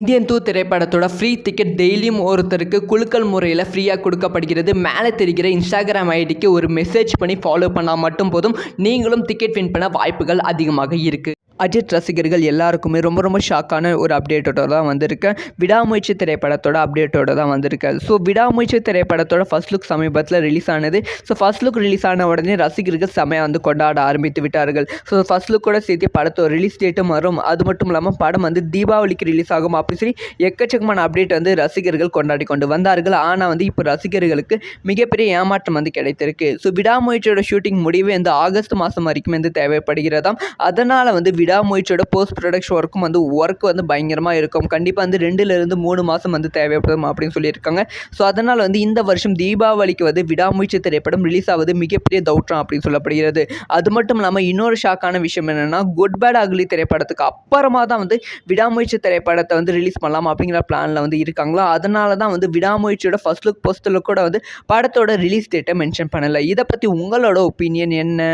Indian 2 திரைப்படத்தோட free ticket டெய்லியும் ஒருத்தருக்கு குலுக்கல் முறையில் ஃப்ரீயாக கொடுக்கப்படுகிறது. மேலே தெரிகிற இன்ஸ்டாகிராம் ஐடிக்கு ஒரு மெசேஜ் பண்ணி ஃபாலோ பண்ணால் மட்டும் போதும், நீங்களும் டிக்கெட் வின் பண்ண வாய்ப்புகள் அதிகமாக இருக்குது. அஜித் ரசிகர்கள் எல்லாருக்குமே ரொம்ப ஷாக்கான ஒரு அப்டேட்டோட தான் வந்திருக்கேன். விடாமுயற்சி திரைப்படத்தோட அப்டேட்டோட தான் வந்திருக்கேன். ஸோ விடாமுயற்சி திரைப்படத்தோட ஃபர்ஸ்ட் லுக் சமீபத்தில் ரிலீஸ் ஆனது. ஸோ ஃபர்ஸ்ட் லுக் ரிலீஸ் ஆன உடனே ரசிகர்கள் செமையாக வந்து கொண்டாட ஆரம்பித்து விட்டார்கள். ஸோ ஃபர்ஸ்ட் லுக்கோட சேர்த்து படத்தோட ரிலீஸ் டேட்டும் வரும். அது மட்டும் இல்லாமல் படம் வந்து தீபாவளிக்கு ரிலீஸ் ஆகும் அப்படின்னு சொல்லி எக்கச்சக்கமான அப்டேட் வந்து ரசிகர்கள் கொண்டாடி கொண்டு வந்தார்கள். ஆனால் வந்து இப்போ ரசிகர்களுக்கு மிகப்பெரிய ஏமாற்றம் வந்து கிடைத்திருக்கு. ஸோ விடாமுயற்சியோட ஷூட்டிங் முடிவு இந்த ஆகஸ்ட் மாதம் வரைக்கும் வந்து தேவைப்படுகிறதாம். அதனால் வந்து விடாமுயற்சியோட போஸ்ட் ப்ரொடக்ஷன் ஒர்க் வந்து பயங்கரமாக இருக்கும். கண்டிப்பாக வந்து 2லிருந்து 3 மாதம் வந்து தேவைப்படும் அப்படின்னு சொல்லியிருக்காங்க. ஸோ அதனால் வந்து இந்த வருஷம் தீபாவளிக்கு வந்து விடாமுயற்சி திரைப்படம் ரிலீஸ் ஆகுது மிகப்பெரிய தௌற்றம் அப்படின்னு சொல்லப்படுகிறது. அது மட்டும் இல்லாமல் இன்னொரு ஷாக்கான விஷயம் என்னென்னா, குட் பேட் அக்லி திரைப்படத்துக்கு அப்புறமா தான் வந்து விடாமுயற்சி திரைப்படத்தை வந்து ரிலீஸ் பண்ணலாம் அப்படிங்கிற பிளானில் வந்து இருக்காங்களா. அதனால தான் வந்து விடாமுயற்சியோட ஃபர்ஸ்ட் லுக் போஸ்ட் லுக்கோட வந்து படத்தோட ரிலீஸ் டேட்டை மென்ஷன் பண்ணலை. இதை பற்றி உங்களோட ஒப்பீனியன் என்ன?